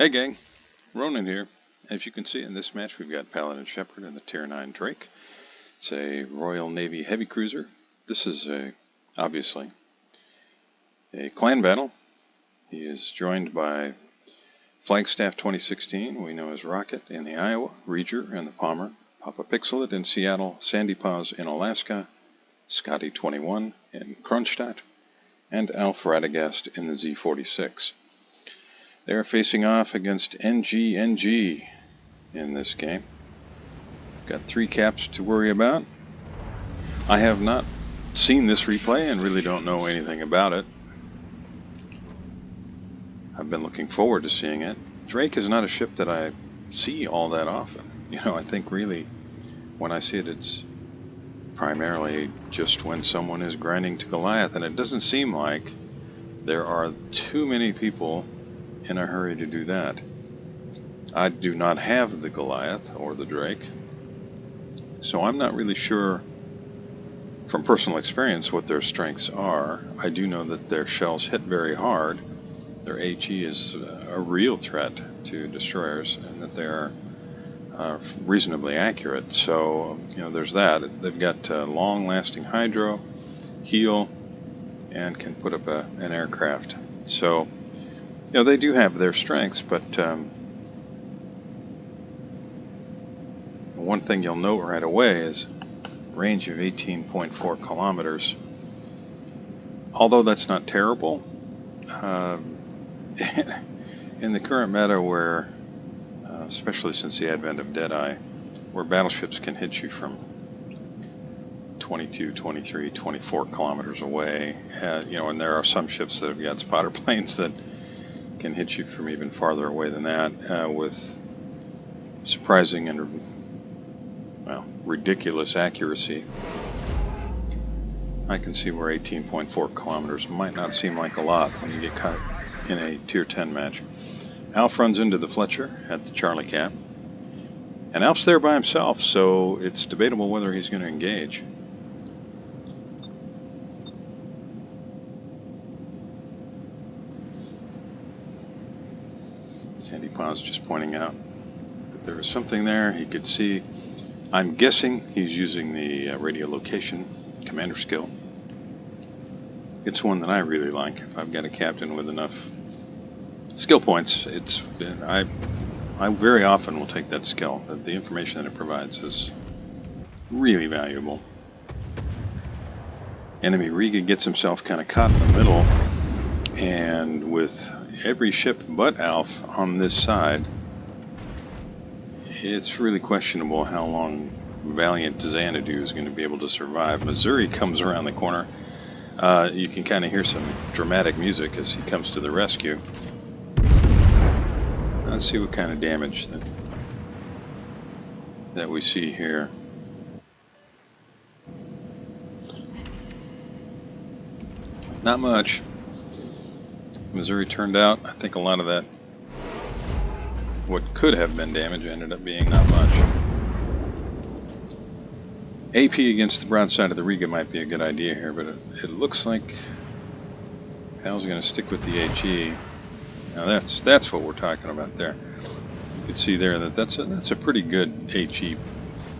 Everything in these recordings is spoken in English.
Hey gang, Ronan here. As you can see in this match, we've got Paladin Shepherd and the Tier 9 Drake. It's a Royal Navy heavy cruiser. This is obviously a clan battle. He is joined by Flagstaff 2016, we know as Rocket in the Iowa, Reger in the Palmer, Papa Pixelit in Seattle, Sandy Paws in Alaska, Scotty 21 in Kronstadt, and Alf Radagast in the Z46. They're facing off against NG in this game. Got 3 caps to worry about. I have not seen this replay and really don't know anything about it. I've been looking forward to seeing it. Drake is not a ship that I see all that often. I think really when I see it, it's primarily just when someone is grinding to Goliath, and it doesn't seem like there are too many people in a hurry to do that. I do not have the Goliath or the Drake, so I'm not really sure from personal experience what their strengths are. I do know that their shells hit very hard. Their HE is a real threat to destroyers, and that they are reasonably accurate. So, there's that. They've got long-lasting hydro, heal, and can put up an aircraft. So, they do have their strengths, but one thing you'll note right away is range of 18.4 kilometers. Although that's not terrible, in the current meta where, especially since the advent of Deadeye, where battleships can hit you from 22, 23, 24 kilometers away, and there are some ships that have got spotter planes that can hit you from even farther away than that, with surprising and ridiculous accuracy. I can see where 18.4 kilometers might not seem like a lot when you get caught in a Tier 10 match. Alf runs into the Fletcher at the Charlie Cap, and Alf's there by himself, so it's debatable whether he's going to engage. Sandy Paws just pointing out that there is something there he could see. I'm guessing he's using the radio location commander skill. It's one that I really like. If I've got a captain with enough skill points, I very often will take that skill. The information that it provides is really valuable. Enemy Riga gets himself kind of caught in the middle, and with every ship but Alf on this side, it's really questionable how long Valiant Xanadu is going to be able to survive. Missouri comes around the corner. You can kind of hear some dramatic music as he comes to the rescue. Let's see what kind of damage that we see here. Not much. Missouri turned out, I think a lot of that, what could have been damage, ended up being not much. AP against the broadside of the Riga might be a good idea here, but it looks like Pal's going to stick with the HE. Now that's what we're talking about there. You can see there that that's a pretty good HE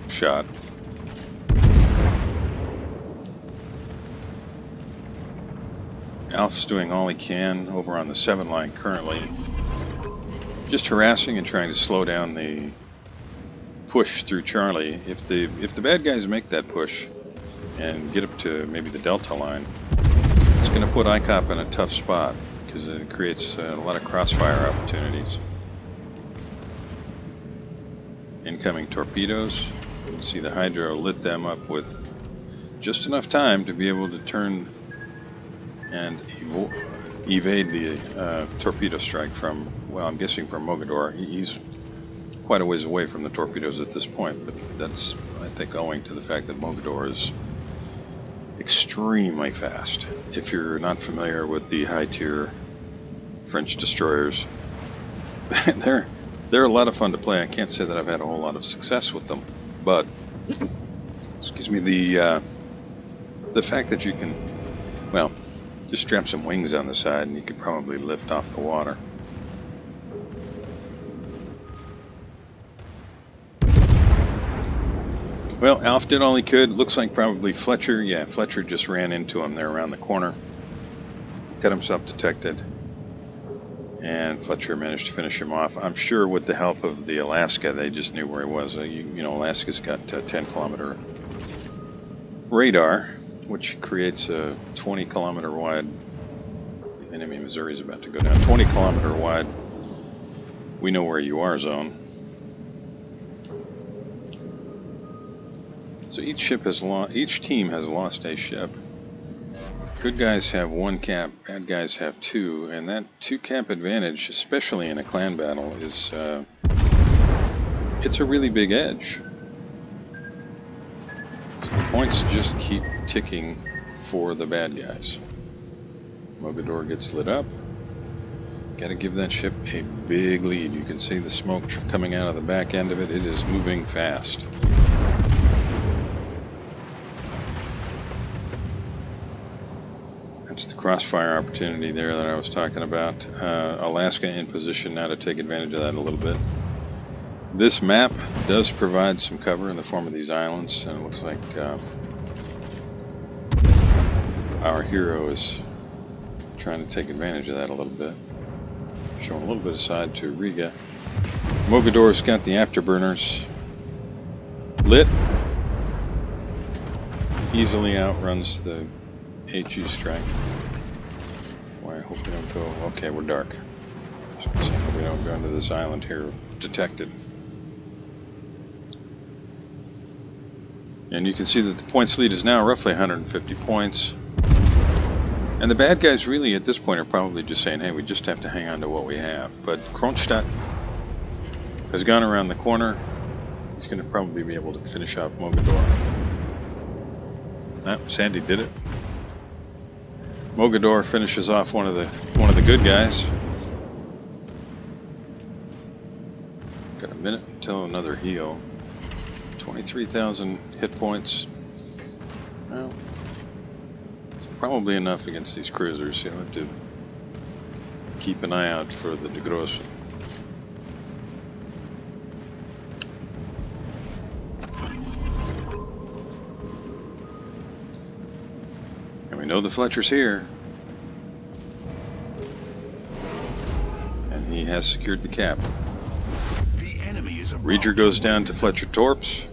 shot. Alf's doing all he can over on the 7 line currently, just harassing and trying to slow down the push through Charlie. If the bad guys make that push and get up to maybe the Delta line, it's going to put ICOP in a tough spot because it creates a lot of crossfire opportunities. Incoming torpedoes. You can see the Hydro lit them up with just enough time to be able to turn and evade the torpedo strike from, well, I'm guessing from Mogador. He's quite a ways away from the torpedoes at this point, but that's, I think, owing to the fact that Mogador is extremely fast. If you're not familiar with the high-tier French destroyers, they're a lot of fun to play. I can't say that I've had a whole lot of success with them, but excuse me, the fact that you can, well, just strap some wings on the side and you could probably lift off the water. Well, Alf did all he could. Looks like probably Fletcher. Yeah, Fletcher just ran into him there around the corner. Got himself detected. And Fletcher managed to finish him off. I'm sure with the help of the Alaska, they just knew where he was. You know, Alaska's got a 10-kilometer radar, which creates a 20-kilometer wide. The enemy Missouri is about to go down. 20-kilometer wide. We know where you are zone. So each team has lost a ship. Good guys have 1 cap, bad guys have 2, and that 2-cap advantage, especially in a clan battle, is it's a really big edge. So the points just keep ticking for the bad guys. Mogador gets lit up. Gotta give that ship a big lead. You can see the smoke coming out of the back end of it. It is moving fast. That's the crossfire opportunity there that I was talking about. Alaska in position now to take advantage of that a little bit. This map does provide some cover in the form of these islands, and it looks like our hero is trying to take advantage of that a little bit. Showing a little bit of side to Riga. Mogador's got the afterburners lit. Easily outruns the HE strike. Boy, I hope we don't go. Okay, we're dark. So I hope we don't go into this island here detected. And you can see that the points lead is now roughly 150 points. And the bad guys really at this point are probably just saying, hey, we just have to hang on to what we have. But Kronstadt has gone around the corner. He's going to probably be able to finish off Mogador. Sandy did it. Mogador finishes off one of the good guys. Got a minute until another heal. 23,000 hit points. Well, it's probably enough against these cruisers. You'll have to keep an eye out for the De Grosse. And we know the Fletcher's here. And he has secured the cap. The enemy is Reager goes down to Fletcher Torps.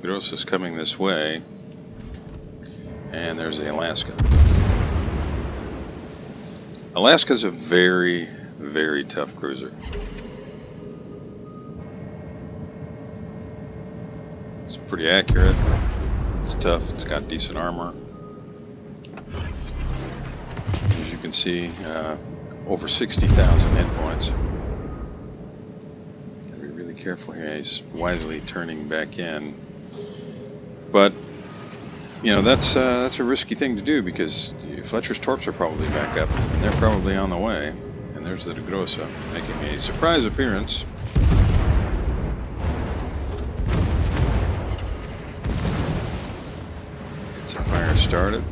Gross is coming this way, and there's the Alaska. Alaska's a very, very tough cruiser. It's pretty accurate. It's tough. It's got decent armor. As you can see, over 60,000 hit points. Gotta be really careful here. He's wisely turning back in. But, you know, that's a risky thing to do because Fletcher's Torps are probably back up. And they're probably on the way. And there's the De Grosse making a surprise appearance. It's a fire started.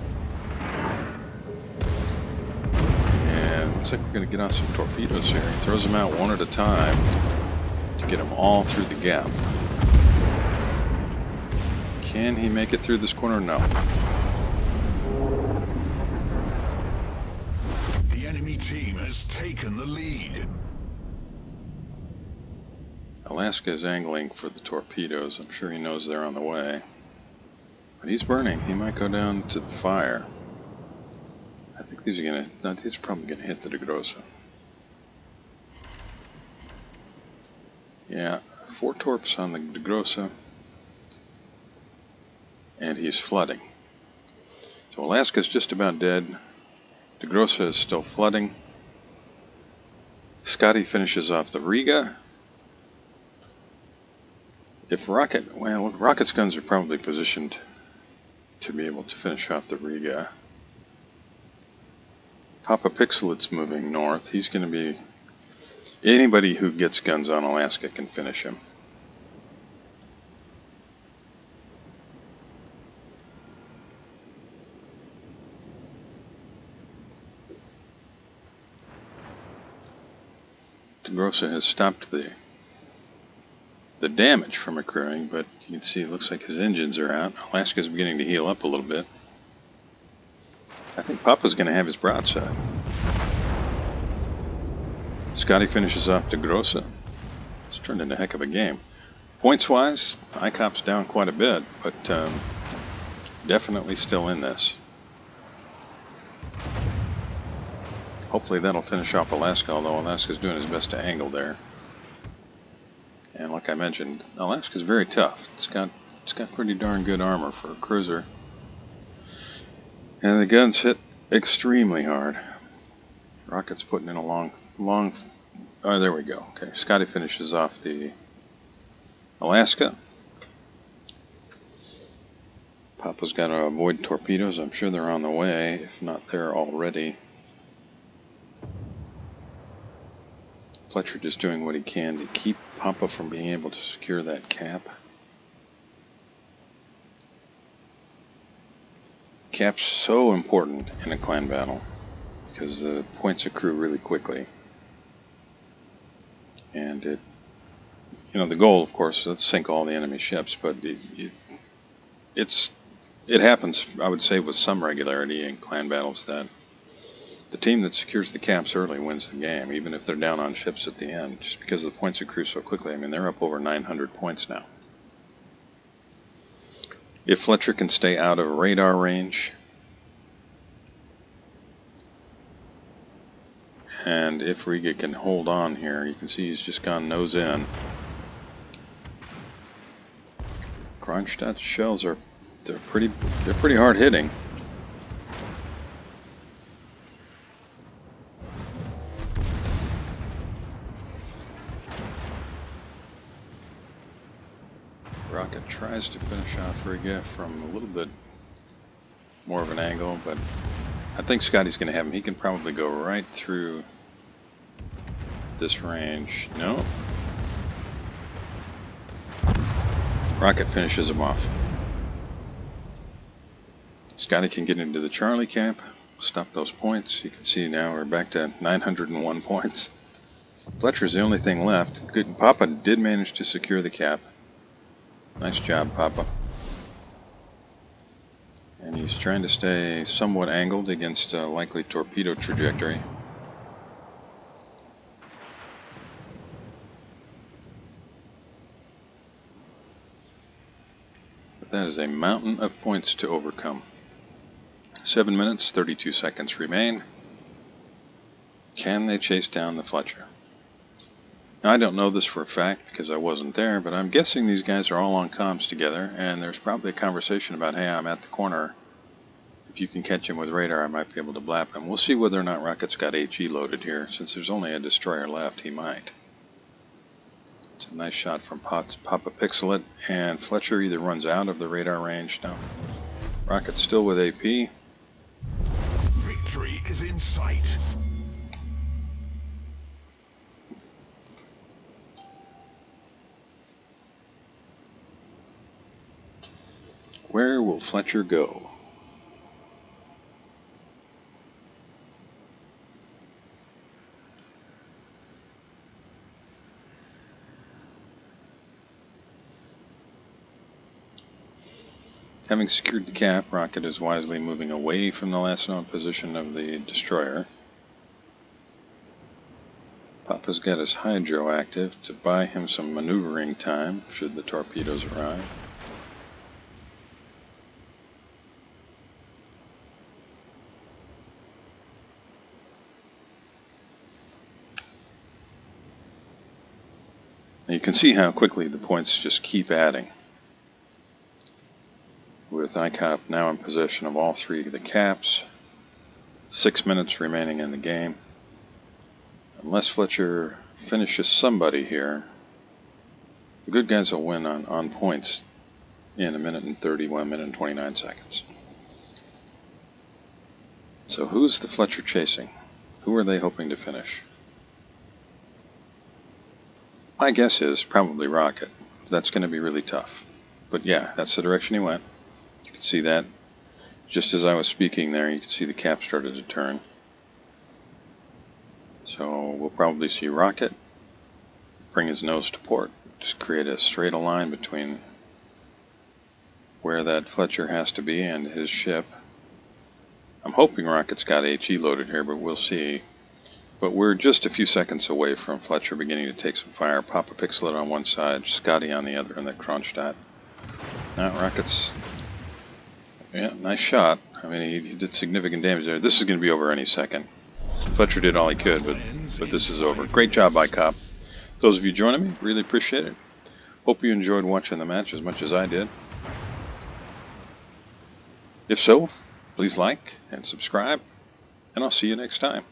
And looks like we're going to get off some torpedoes here. He throws them out one at a time to get them all through the gap. Can he make it through this corner? No. The enemy team has taken the lead. Alaska is angling for the torpedoes. I'm sure he knows they're on the way. But he's burning. He might go down to the fire. I think these are gonna. No, these are probably gonna hit the De Grosse. Yeah, 4 torps on the De Grosse. And he's flooding. So Alaska's just about dead. De Grosse is still flooding. Scotty finishes off the Riga. If Rocket's guns are probably positioned to be able to finish off the Riga. Papa Pixelit's moving north. He's going to be... Anybody who gets guns on Alaska can finish him. Grossa has stopped the damage from occurring, but you can see it looks like his engines are out. Alaska's beginning to heal up a little bit. I think Papa's going to have his broadside. Scotty finishes off De Grossa. It's turned into a heck of a game. Points-wise, ICOP's down quite a bit, but definitely still in this. Hopefully that'll finish off Alaska, although Alaska's doing his best to angle there. And like I mentioned, Alaska's very tough. It's got pretty darn good armor for a cruiser. And the guns hit extremely hard. Rocket's putting in a long... Oh, there we go. Okay, Scotty finishes off the Alaska. Papa's got to avoid torpedoes. I'm sure they're on the way, if not there already. Fletcher just doing what he can to keep Papa from being able to secure that cap. Cap's so important in a clan battle because the points accrue really quickly. And it, the goal, of course, is to sink all the enemy ships, but it happens, I would say, with some regularity in clan battles that the team that secures the caps early wins the game, even if they're down on ships at the end, just because the points accrue so quickly. I mean, they're up over 900 points now. If Fletcher can stay out of radar range, and if Riga can hold on here, you can see he's just gone nose in. Kronstadt's shells they're pretty hard hitting. Rocket tries to finish off Riga from a little bit more of an angle, but I think Scotty's going to have him. He can probably go right through this range. No. Rocket finishes him off. Scotty can get into the Charlie cap, stop those points. You can see now we're back to 901 points. Fletcher's the only thing left. Good. Papa did manage to secure the cap. Nice job, Papa. And he's trying to stay somewhat angled against a likely torpedo trajectory. But that is a mountain of points to overcome. 7 minutes, 32 seconds remain. Can they chase down the Fletcher? Now, I don't know this for a fact because I wasn't there, but I'm guessing these guys are all on comms together, and there's probably a conversation about, hey, I'm at the corner. If you can catch him with radar, I might be able to blap him. We'll see whether or not Rocket's got HE loaded here. Since there's only a destroyer left, he might. It's a nice shot from Papa Pixelet, and Fletcher either runs out of the radar range. No. Rocket's still with AP. Victory is in sight. Where will Fletcher go? Having secured the cap, Rocket is wisely moving away from the last known position of the destroyer. Papa's got his hydro active to buy him some maneuvering time should the torpedoes arrive. You can see how quickly the points just keep adding. With ICOP now in possession of all three of the caps, 6 minutes remaining in the game. Unless Fletcher finishes somebody here, the good guys will win on points in 1 minute and 31 minute and 29 seconds. So who's the Fletcher chasing? Who are they hoping to finish? My guess is probably Rocket. That's going to be really tough. But yeah, that's the direction he went. You can see that. Just as I was speaking there, you can see the cap started to turn. So we'll probably see Rocket bring his nose to port. Just create a straight line between where that Fletcher has to be and his ship. I'm hoping Rocket's got HE loaded here, but we'll see. But we're just a few seconds away from Fletcher beginning to take some fire. Pop a pixelet on one side, Scotty on the other, and then Kronstadt. Now Rocket's... Yeah, nice shot. I mean, he did significant damage there. This is going to be over any second. Fletcher did all he could, but this is over. Great job, ICOP. Those of you joining me, really appreciate it. Hope you enjoyed watching the match as much as I did. If so, please like and subscribe, and I'll see you next time.